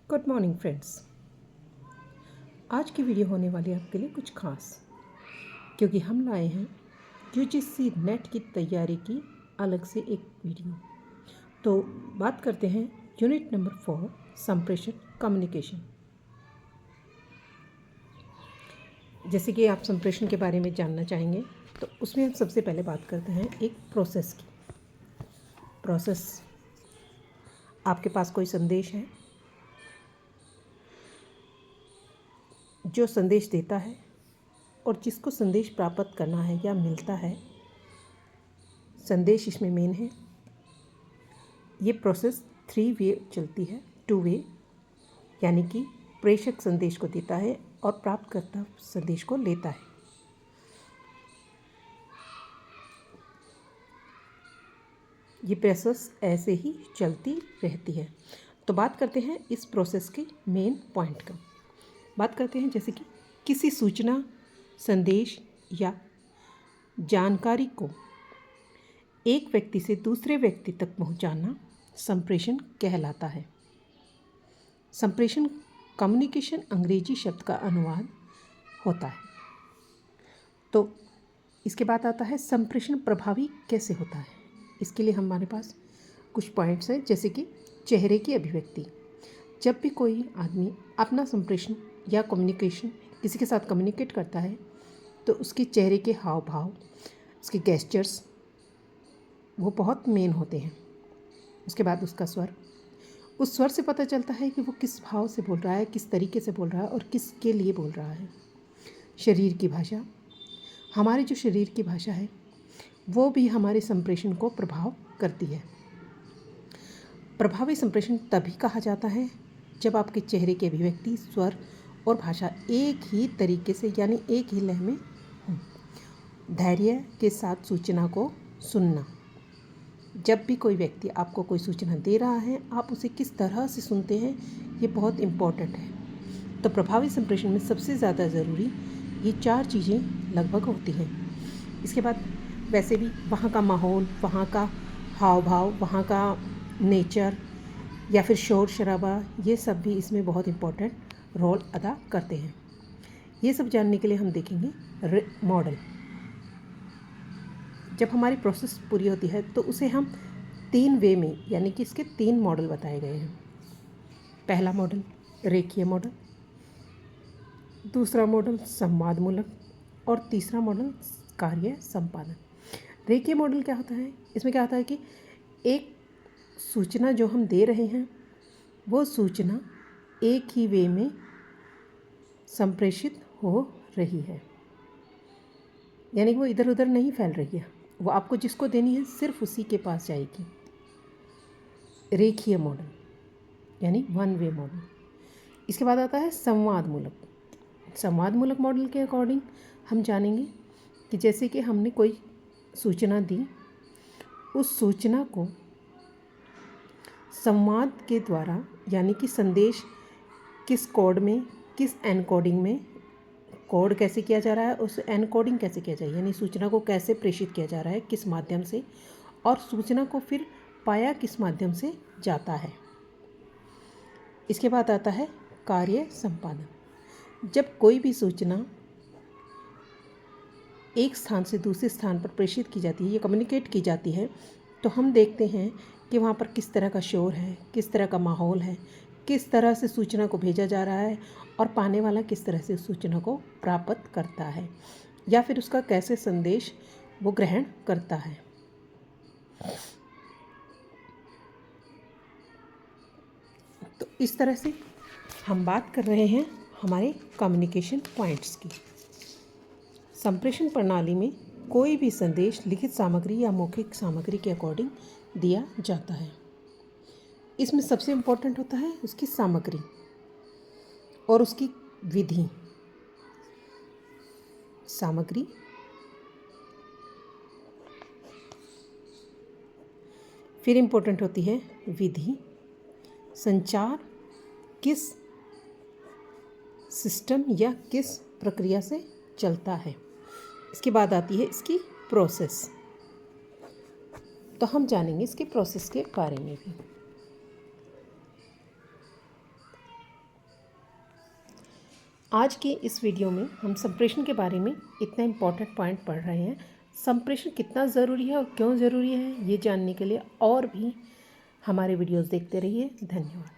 Good morning friends. आज की video होने वाली है आपके लिए कुछ खास, क्योंकि हम लाए हैं यूजीसी नेट की तैयारी की अलग से एक वीडियो। तो बात करते हैं यूनिट नंबर 4 संप्रेषण कम्युनिकेशन। जैसे कि आप संप्रेषण के बारे में जानना चाहेंगे, तो उसमें हम सबसे पहले बात करते हैं एक प्रोसेस की। प्रोसेस, आपके पास कोई संदेश है जो संदेश देता है और जिसको संदेश प्राप्त करना है या मिलता है, संदेश इसमें मेन है। ये प्रोसेस 3 वे चलती है, 2 वे, यानी कि प्रेषक संदेश को देता है और प्राप्तकर्ता संदेश को लेता है। ये प्रोसेस ऐसे ही चलती रहती है। तो बात करते हैं इस प्रोसेस के मेन पॉइंट का। बात करते हैं जैसे कि किसी सूचना, संदेश या जानकारी को एक व्यक्ति से दूसरे व्यक्ति तक पहुंचाना संप्रेषण कहलाता है। संप्रेषण कम्युनिकेशन अंग्रेजी शब्द का अनुवाद होता है। तो इसके बाद आता है संप्रेषण प्रभावी कैसे होता है। इसके लिए हमारे पास कुछ पॉइंट्स हैं, जैसे कि चेहरे की अभिव्यक्ति। जब भी कोई आदमी अपना संप्रेषण या कम्युनिकेशन किसी के साथ कम्युनिकेट करता है, तो उसके चेहरे के हाव भाव, उसके गेस्चर्स, वो बहुत मेन होते हैं। उसके बाद उसका स्वर, उस स्वर से पता चलता है कि वो किस भाव से बोल रहा है, किस तरीके से बोल रहा है और किसके लिए बोल रहा है। शरीर की भाषा, हमारी जो शरीर की भाषा है वो भी हमारे संप्रेषण को प्रभाव करती है। प्रभावी संप्रेषण तभी कहा जाता है जब आपके चेहरे की अभिव्यक्ति, स्वर और भाषा एक ही तरीके से यानी एक ही लय में हो। धैर्य के साथ सूचना को सुनना। जब भी कोई व्यक्ति आपको कोई सूचना दे रहा है, आप उसे किस तरह से सुनते हैं, ये बहुत इम्पॉर्टेंट है। तो प्रभावी संप्रेषण में सबसे ज़्यादा ज़रूरी ये 4 चीज़ें लगभग होती हैं। इसके बाद वैसे भी वहाँ का माहौल, वहाँ का हाव भाव, वहाँ का नेचर या फिर शोर शराबा, ये सब भी इसमें बहुत इम्पोर्टेंट रोल अदा करते हैं। ये सब जानने के लिए हम देखेंगे मॉडल। जब हमारी प्रोसेस पूरी होती है तो उसे हम 3 वे में, यानी कि इसके 3 मॉडल बताए गए हैं। पहला मॉडल रेखीय मॉडल, दूसरा मॉडल संवादमूलक और तीसरा मॉडल कार्य संपादन। रेखीय मॉडल क्या होता है? इसमें क्या होता है कि एक सूचना जो हम दे रहे हैं, वो सूचना एक ही वे में संप्रेषित हो रही है, यानी वो इधर उधर नहीं फैल रही है। वो आपको जिसको देनी है सिर्फ उसी के पास जाएगी। रेखीय मॉडल यानी 1 वे मॉडल। इसके बाद आता है संवादमूलक। संवादमूलक मॉडल के अकॉर्डिंग हम जानेंगे कि जैसे कि हमने कोई सूचना दी, उस सूचना को संवाद के द्वारा, यानी कि संदेश किस कोड में, किस एनकोडिंग में, कोड कैसे किया जा रहा है, उस एनकोडिंग कैसे किया जाए, यानी सूचना को कैसे प्रेषित किया जा रहा है, किस माध्यम से, और सूचना को फिर पाया किस माध्यम से जाता है। इसके बाद आता है कार्य संपादन। जब कोई भी सूचना एक स्थान से दूसरे स्थान पर प्रेषित की जाती है या कम्युनिकेट की जाती है, तो हम देखते हैं कि वहाँ पर किस तरह का शोर है, किस तरह का माहौल है, किस तरह से सूचना को भेजा जा रहा है और पाने वाला किस तरह से सूचना को प्राप्त करता है, या फिर उसका कैसे संदेश वो ग्रहण करता है। तो इस तरह से हम बात कर रहे हैं हमारे कम्युनिकेशन पॉइंट्स की। संप्रेषण प्रणाली में कोई भी संदेश लिखित सामग्री या मौखिक सामग्री के अकॉर्डिंग दिया जाता है। इसमें सबसे इम्पोर्टेंट होता है उसकी सामग्री और उसकी विधि। सामग्री, फिर इम्पोर्टेंट होती है विधि। संचार किस सिस्टम या किस प्रक्रिया से चलता है। इसके बाद आती है इसकी प्रोसेस। तो हम जानेंगे इसके प्रोसेस के बारे में भी। आज के इस वीडियो में हम संप्रेषण के बारे में इतना इम्पॉर्टेंट पॉइंट पढ़ रहे हैं। संप्रेषण कितना ज़रूरी है और क्यों ज़रूरी है ये जानने के लिए और भी हमारे वीडियोस देखते रहिए। धन्यवाद।